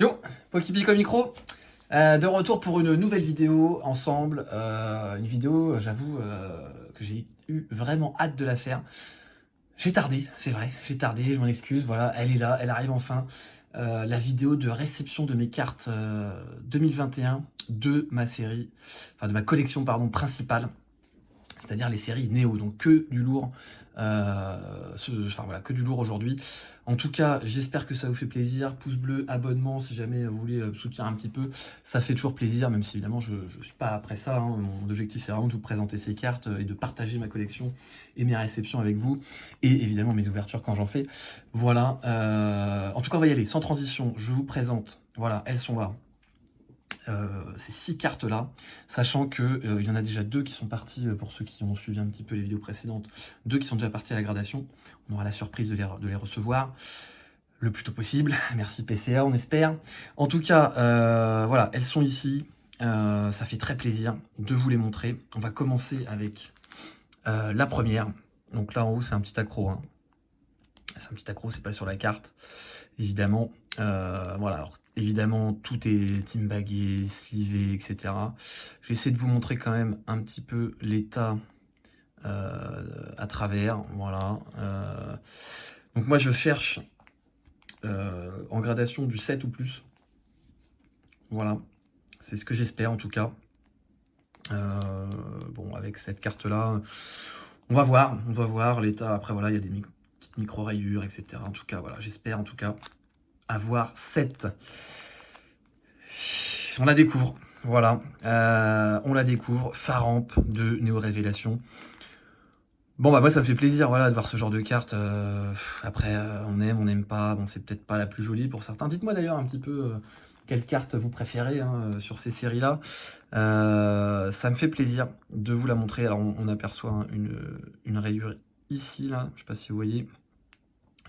Yo, Pokipico micro, de retour pour une nouvelle vidéo ensemble. Une vidéo, j'avoue, que j'ai eu vraiment hâte de la faire. J'ai tardé, c'est vrai, j'ai tardé, je m'en excuse. Voilà, elle est là, elle arrive enfin. La vidéo de réception de mes cartes 2021 de ma série, enfin de ma collection, pardon, principale. C'est-à-dire les séries Néo, donc que du lourd, enfin voilà, que du lourd aujourd'hui. En tout cas, j'espère que ça vous fait plaisir. Pouce bleu, abonnement, si jamais vous voulez me soutenir un petit peu, ça fait toujours plaisir, même si évidemment je ne suis pas après ça. Hein. Mon objectif, c'est vraiment de vous présenter ces cartes et de partager ma collection et mes réceptions avec vous, et évidemment mes ouvertures quand j'en fais. Voilà, en tout cas, on va y aller, sans transition, je vous présente, voilà, elles sont là. Ces 6 cartes-là, sachant que il y en a déjà 2 qui sont partis, pour ceux qui ont suivi un petit peu les vidéos précédentes, 2 qui sont déjà partis à la gradation. On aura la surprise de les recevoir le plus tôt possible. Merci PCA, on espère. En tout cas, voilà, elles sont ici. Ça fait très plaisir de vous les montrer. On va commencer avec la première. Donc là en haut, c'est un petit accro. Hein. C'est un petit accro, c'est pas sur la carte. Évidemment, voilà. Alors, évidemment, tout est teambagué, slivé, etc. Je vais essayer de vous montrer quand même un petit peu l'état à travers. Voilà. Donc moi, je cherche en gradation du 7 ou plus. Voilà. C'est ce que j'espère en tout cas. Bon, avec cette carte-là, on va voir l'état. Après, voilà, il y a des petites micro-rayures, etc. En tout cas, voilà, j'espère en tout cas avoir 7. On la découvre, voilà. On la découvre, Faramp de Néo Révélation. Bon, bah moi, ça me fait plaisir, voilà, de voir ce genre de carte. Après, on aime, on n'aime pas. Bon, c'est peut-être pas la plus jolie pour certains. Dites-moi d'ailleurs un petit peu quelle carte vous préférez hein, sur ces séries-là. Ça me fait plaisir de vous la montrer. Alors, on aperçoit hein, une rayure ici, là. Je sais pas si vous voyez.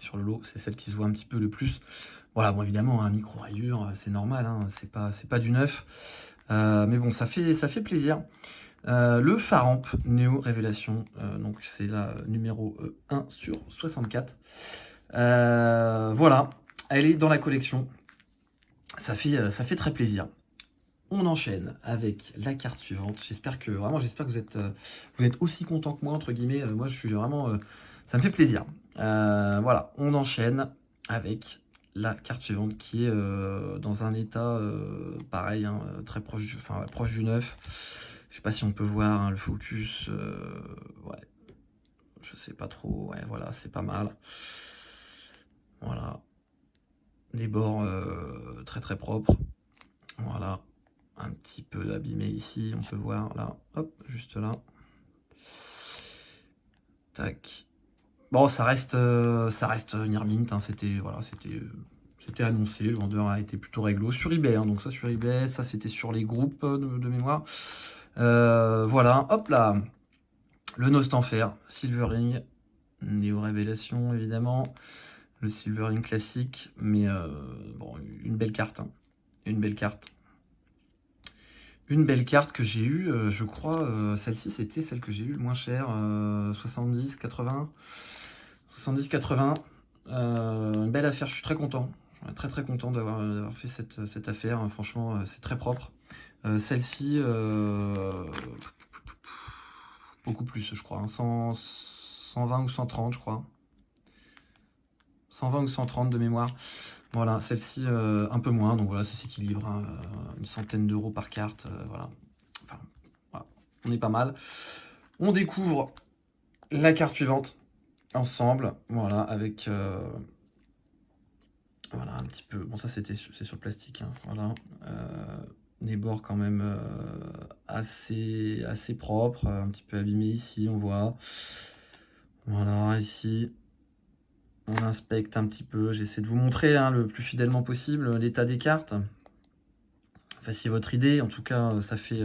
Sur le lot, c'est celle qui se voit un petit peu le plus. Voilà, bon évidemment, un micro-rayure, c'est normal, hein, c'est pas du neuf. Mais bon, ça fait plaisir. Le Faramp Néo Révélation, donc c'est la numéro 1 sur 64. Voilà, elle est dans la collection. Ça fait très plaisir. On enchaîne avec la carte suivante. J'espère que vous êtes aussi content que moi, entre guillemets. Moi, je suis vraiment... ça me fait plaisir. Voilà, on enchaîne avec la carte suivante qui est dans un état pareil, hein, très proche du neuf. Je sais pas si on peut voir hein, le focus. Ouais, je sais pas trop. Ouais, voilà, c'est pas mal. Voilà, des bords très très propres. Voilà. Un petit peu abîmé ici, on peut voir là, hop, juste là. Tac. Bon, ça reste near mint, hein, c'était voilà, c'était annoncé, le vendeur a été plutôt réglo sur eBay, hein, donc ça sur eBay, ça c'était sur les groupes de mémoire. Voilà, hop là, le Nostanfer, Silvering, Néo Révélation évidemment, le Silvering classique, mais bon, une belle carte, hein, une belle carte. Une belle carte que j'ai eue, je crois, celle-ci c'était celle que j'ai eue le moins cher, 70, 80. 70, 80. Une belle affaire, je suis très content. Je suis très très content d'avoir fait cette affaire. Hein. Franchement, c'est très propre. Celle-ci, beaucoup plus, je crois. Hein. 120 ou 130, je crois. 120 ou 130 de mémoire. Voilà, celle-ci un peu moins, donc voilà, ça s'équilibre, hein, une centaine d'euros par carte, voilà. Enfin, voilà, on est pas mal. On découvre la carte suivante ensemble, voilà, avec voilà un petit peu. Bon, ça c'est sur le plastique, hein, voilà. Des bords quand même assez propres, un petit peu abîmés ici, on voit. Voilà, ici. On inspecte un petit peu, j'essaie de vous montrer hein, le plus fidèlement possible l'état des cartes. Fassiez votre idée, en tout cas ça fait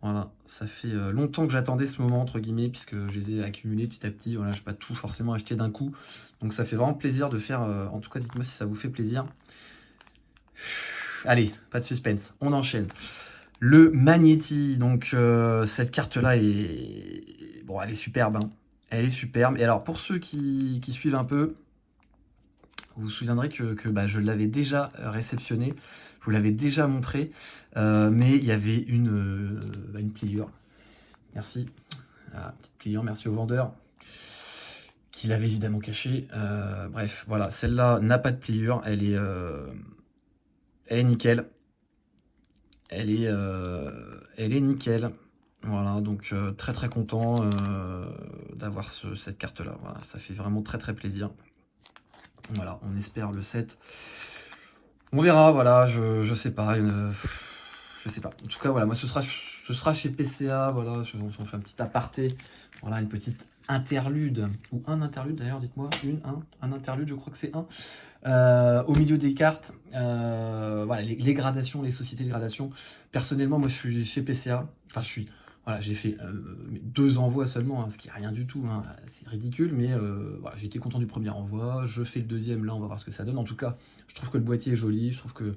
voilà, ça fait longtemps que j'attendais ce moment entre guillemets puisque je les ai accumulés petit à petit, voilà, je n'ai pas tout forcément acheté d'un coup. Donc ça fait vraiment plaisir de faire, en tout cas dites-moi si ça vous fait plaisir. Allez, pas de suspense, on enchaîne. Le Magnéti, donc cette carte-là est... Bon, elle est superbe, hein. Elle est superbe. Et alors, pour ceux qui suivent un peu, Vous vous souviendrez que bah, je l'avais déjà réceptionné, je vous l'avais déjà montré, mais il y avait une pliure. Merci. Voilà, petite pliure, merci au vendeur qui l'avait évidemment caché. Bref, voilà, celle-là n'a pas de pliure, elle est nickel. Elle est nickel. Voilà, donc très très content d'avoir cette carte-là. Voilà, ça fait vraiment très très plaisir. Voilà, on espère le 7. On verra, voilà, je sais pas. Je sais pas. En tout cas, voilà, moi ce sera chez PCA. Voilà, on fait un petit aparté. Voilà, une petite interlude. Ou un interlude d'ailleurs, dites-moi. Un interlude, je crois que c'est un. Au milieu des cartes, voilà, les gradations, les sociétés de gradation. Personnellement, moi je suis chez PCA. Enfin, voilà, j'ai fait 2 envois seulement, hein, ce qui est rien du tout, hein, c'est ridicule, mais voilà, j'ai été content du premier envoi. Je fais le deuxième, là on va voir ce que ça donne. En tout cas, je trouve que le boîtier est joli, je trouve que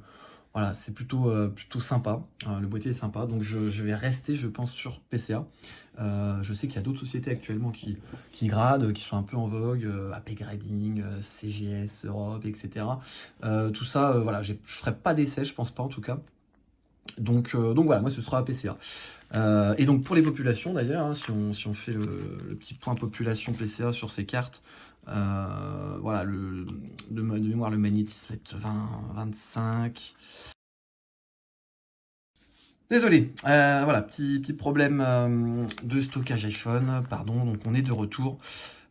voilà, c'est plutôt sympa. Le boîtier est sympa, donc je vais rester, je pense, sur PCA. Je sais qu'il y a d'autres sociétés actuellement qui gradent, qui sont un peu en vogue, AP Grading, CGS Europe, etc. Tout ça, voilà, je ne ferai pas d'essai, je pense pas en tout cas. Donc voilà, moi ce sera PCA. Et donc pour les populations d'ailleurs, hein, si on fait le petit point population PCA sur ces cartes, voilà, de mémoire, le magnétisme va être 20, 25. Désolé, voilà, petit problème de stockage iPhone, pardon, donc on est de retour.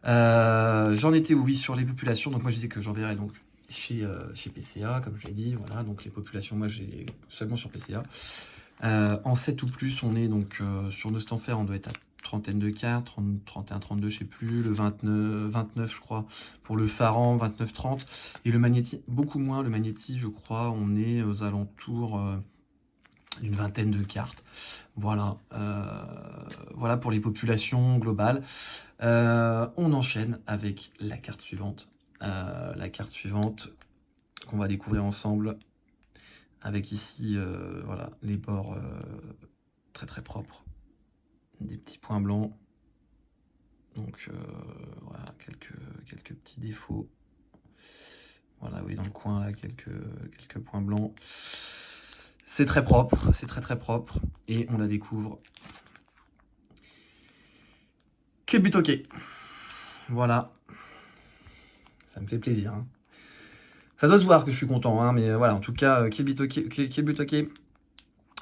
J'en étais, oui, sur les populations, donc moi je disais que j'enverrai donc chez PCA, comme je l'ai dit, voilà, donc les populations, moi j'ai seulement sur PCA. En 7 ou plus, on est donc sur Nostanfer, on doit être à trentaine de cartes, 31, 32, je sais plus, le 29 je crois, pour le Pharan, 29-30, et le Magnéti, beaucoup moins, le Magnéti, je crois, on est aux alentours d'une vingtaine de cartes. Voilà, voilà pour les populations globales. On enchaîne avec la carte suivante. La carte suivante qu'on va découvrir ensemble, avec ici voilà, les bords très très propres, des petits points blancs, donc voilà, quelques petits défauts, voilà, oui, dans le coin là, quelques points blancs. C'est très propre, c'est très très propre, et on la découvre. Kebutoke, voilà, ça me fait plaisir, hein. Ça doit se voir que je suis content, hein, mais voilà, en tout cas, Kebutoke,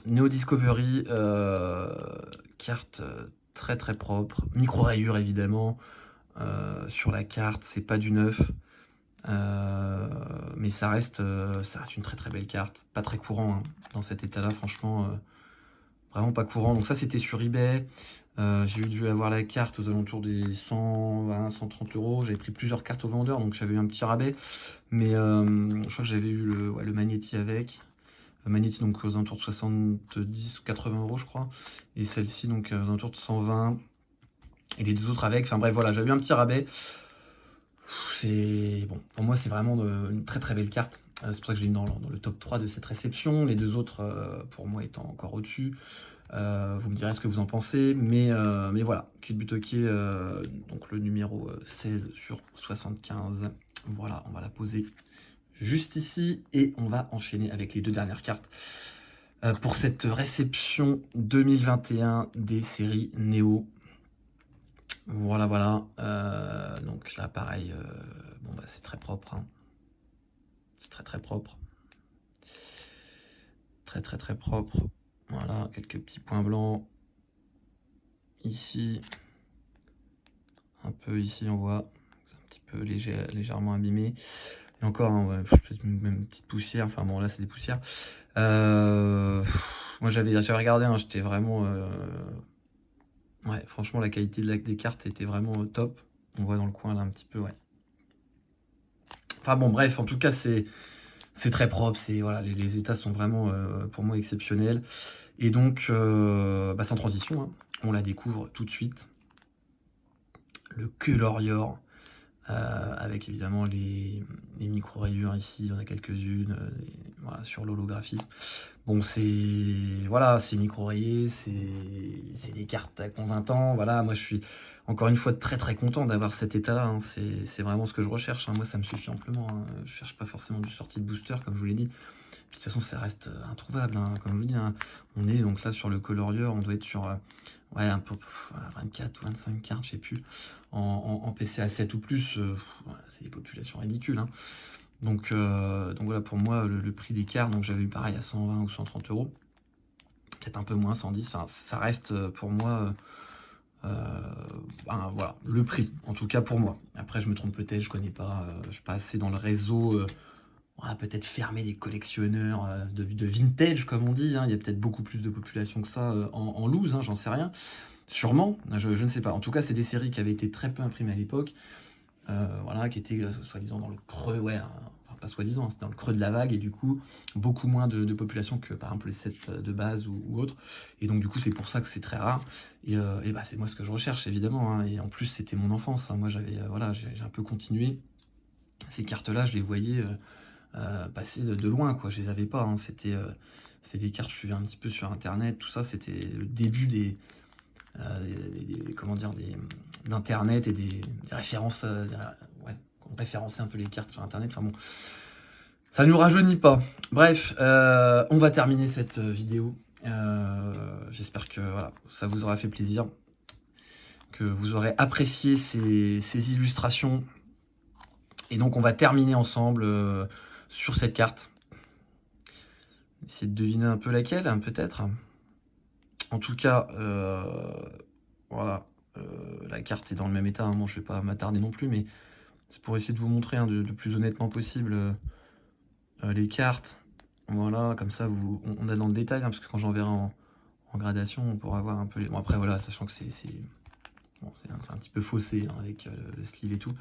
Neo Discovery, carte très très propre, micro-rayures évidemment, sur la carte, c'est pas du neuf, mais ça reste une très très belle carte, pas très courant, hein, dans cet état-là, franchement, vraiment pas courant. Donc ça, c'était sur eBay, j'ai dû avoir la carte aux alentours des 120, 130 euros. J'avais pris plusieurs cartes au vendeur, donc j'avais eu un petit rabais, mais je crois que j'avais eu le Magnéti avec. Magnéti donc aux alentours de 70 ou 80 euros je crois, et celle-ci donc aux alentours de 120, et les deux autres avec, enfin bref voilà, j'avais eu un petit rabais. C'est bon, pour moi c'est vraiment une très très belle carte, c'est pour ça que je l'ai mis dans le top 3 de cette réception, les deux autres pour moi étant encore au-dessus. Vous me direz ce que vous en pensez, mais voilà, Kebutoke, donc le numéro 16 sur 75, voilà, on va la poser juste ici, et on va enchaîner avec les deux dernières cartes pour cette réception 2021 des séries Neo. Voilà, voilà. Donc là, pareil, bon, bah, c'est très propre, hein. C'est très très propre. Très très très propre. Voilà, quelques petits points blancs. Ici, un peu ici, on voit, c'est un petit peu légèrement abîmé. Et encore, hein, ouais, peut-être même une petite poussière. Enfin bon, là, c'est des poussières. Moi, j'avais regardé, hein, j'étais vraiment... ouais, franchement, la qualité des cartes était vraiment top. On voit dans le coin, là, un petit peu, ouais. Enfin bon, bref, en tout cas, c'est très propre. Voilà, les états sont vraiment, pour moi, exceptionnels. Et donc, bah, sans transition, hein, on la découvre tout de suite. Le Keulorior, avec évidemment les micro-rayures ici, il y en a quelques-unes, voilà, sur l'holographisme. Bon, c'est voilà, c'est micro-rayé, c'est des cartes qui ont 20 ans. Voilà, moi je suis encore une fois très très content d'avoir cet état-là, hein. C'est vraiment ce que je recherche, hein. Moi, ça me suffit amplement, hein. Je cherche pas forcément du sortie de booster, comme je vous l'ai dit. Puis, de toute façon, ça reste introuvable, hein, comme je vous dis, hein. On est donc là sur le colorieur, on doit être sur ouais, un peu 24 ou 25 cartes, je sais plus, en PCA 7 ou plus. Voilà, c'est des populations ridicules, hein. Donc voilà, pour moi, le prix des cartes, donc j'avais eu pareil à 120 ou 130 euros, peut-être un peu moins, 110, enfin, ça reste pour moi, ben, voilà, le prix, en tout cas pour moi. Après, je me trompe peut-être, je connais pas, je suis pas assez dans le réseau, voilà, peut-être fermé des collectionneurs de vintage, comme on dit, hein. Il y a peut-être beaucoup plus de population que ça en loose, hein, j'en sais rien. Sûrement, je ne sais pas. En tout cas, c'est des séries qui avaient été très peu imprimées à l'époque. Voilà, qui était soi-disant dans le creux, ouais, enfin pas soi-disant, hein, c'est dans le creux de la vague, et du coup, beaucoup moins de population que par exemple les sets de base ou autres. Et donc, du coup, c'est pour ça que c'est très rare. Et bah, c'est moi ce que je recherche, évidemment, hein. Et en plus, c'était mon enfance, hein. Moi, j'avais, voilà, j'ai un peu continué. Ces cartes-là, je les voyais passer de loin, quoi. Je les avais pas, hein. C'est des cartes, je suivais un petit peu sur Internet, tout ça. C'était le début comment dire, d'internet et des références, ouais, on référençait un peu les cartes sur internet. Enfin bon, ça nous rajeunit pas. Bref, on va terminer cette vidéo. J'espère que voilà, ça vous aura fait plaisir, que vous aurez apprécié ces illustrations. Et donc on va terminer ensemble sur cette carte. Essayer de deviner un peu laquelle, hein, peut-être. En tout cas, voilà, la carte est dans le même état, hein. Bon, je vais pas m'attarder non plus, mais c'est pour essayer de vous montrer, hein, de plus honnêtement possible les cartes. Voilà, comme ça, on a dans le détail, hein, parce que quand j'enverrai en gradation, on pourra voir un peu les... Bon, après, voilà, sachant que bon, c'est un petit peu faussé, hein, avec le sleeve et tout.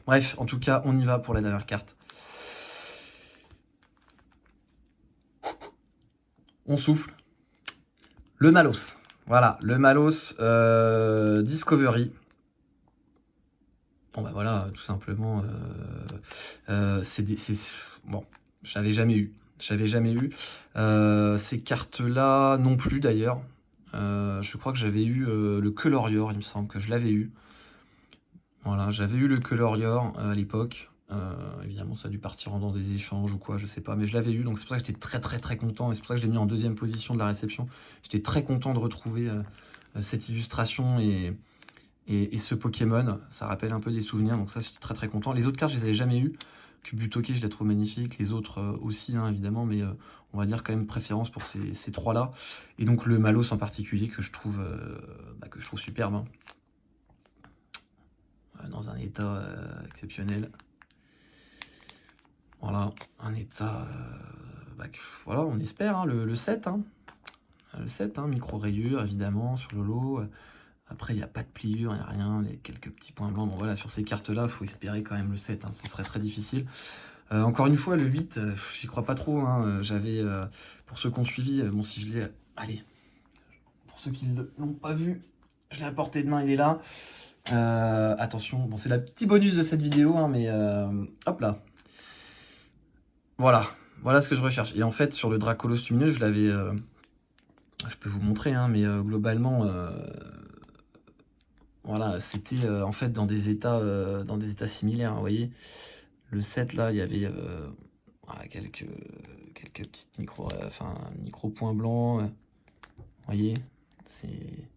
Bref, en tout cas, on y va pour la dernière carte. On souffle. Le Malos. Voilà, le Malos Discovery. Bon, bah voilà, tout simplement, bon, j'avais jamais eu. Ces cartes-là non plus, d'ailleurs. Je crois que j'avais eu le Colorior, il me semble que je l'avais eu. Voilà, j'avais eu le Colorior à l'époque. Évidemment, ça a dû partir dans des échanges ou quoi, je sais pas, mais je l'avais eu, donc c'est pour ça que j'étais très très très content, et c'est pour ça que je l'ai mis en deuxième position de la réception. J'étais très content de retrouver cette illustration et ce Pokémon. Ça rappelle un peu des souvenirs, donc ça, j'étais très très content. Les autres cartes, je les avais jamais eues. Kubutoki, je la trouve magnifique, les autres aussi, hein, évidemment, mais on va dire quand même préférence pour ces trois-là. Et donc le Malos en particulier, que je trouve superbe, hein. Dans un état exceptionnel. Voilà, un état, voilà, on espère, hein, le 7, hein. Le 7, hein, micro-rayure, évidemment, sur le lot. Après, il n'y a pas de pliure, il n'y a rien, les quelques petits points blancs. Bon, voilà, sur ces cartes-là, il faut espérer quand même le 7, hein, ce serait très difficile. Encore une fois, le 8, j'y crois pas trop, hein. J'avais, pour ceux qui ont suivi, bon, si je l'ai... Allez, pour ceux qui ne l'ont pas vu, je l'ai à portée de main, il est là. Attention, bon, c'est le petit bonus de cette vidéo, hein, mais hop là. Voilà, voilà ce que je recherche. Et en fait, sur le Dracolos lumineux, je l'avais... je peux vous montrer, hein, mais globalement... voilà, c'était en fait dans des états similaires, hein, vous voyez. Le 7 là, il y avait voilà, quelques petites micro points blancs. Vous voyez, c'était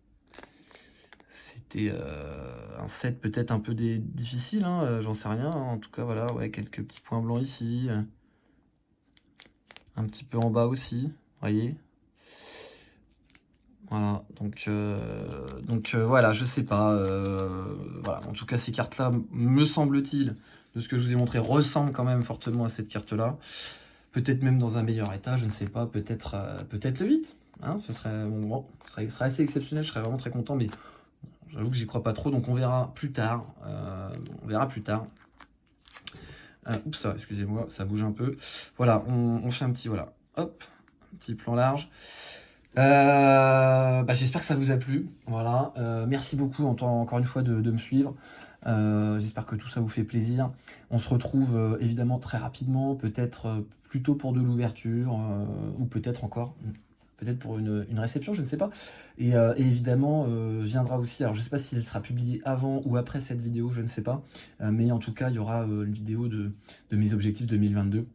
un 7 peut-être un peu difficile, hein, j'en sais rien. Hein. En tout cas, voilà, ouais, quelques petits points blancs ici. Un petit peu en bas aussi, vous voyez. Voilà, donc voilà, je sais pas. Voilà, en tout cas, ces cartes-là, me semble-t-il, de ce que je vous ai montré, ressemblent quand même fortement à cette carte-là. Peut-être même dans un meilleur état, je ne sais pas. Peut-être le 8. Hein, ce serait, bon, ce serait assez exceptionnel, je serais vraiment très content, mais j'avoue que j'y crois pas trop, donc on verra plus tard. Oups, excusez-moi, ça bouge un peu. Voilà, on fait un petit, voilà, hop, un petit plan large. J'espère que ça vous a plu. Voilà, merci beaucoup encore une fois de me suivre. J'espère que tout ça vous fait plaisir. On se retrouve évidemment très rapidement, peut-être plutôt pour de l'ouverture, ou peut-être encore, peut-être pour une réception, je ne sais pas. Et évidemment, viendra aussi, alors je ne sais pas si elle sera publiée avant ou après cette vidéo, je ne sais pas. Mais en tout cas, il y aura une vidéo de mes objectifs 2022.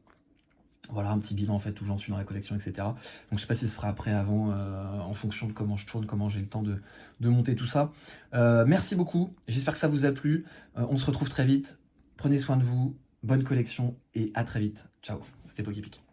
Voilà, un petit bilan en fait où j'en suis dans la collection, etc. Donc je sais pas si ce sera après, avant, en fonction de comment je tourne, comment j'ai le temps de monter tout ça. Merci beaucoup, j'espère que ça vous a plu. On se retrouve très vite. Prenez soin de vous, bonne collection et à très vite. Ciao, c'était Poképic.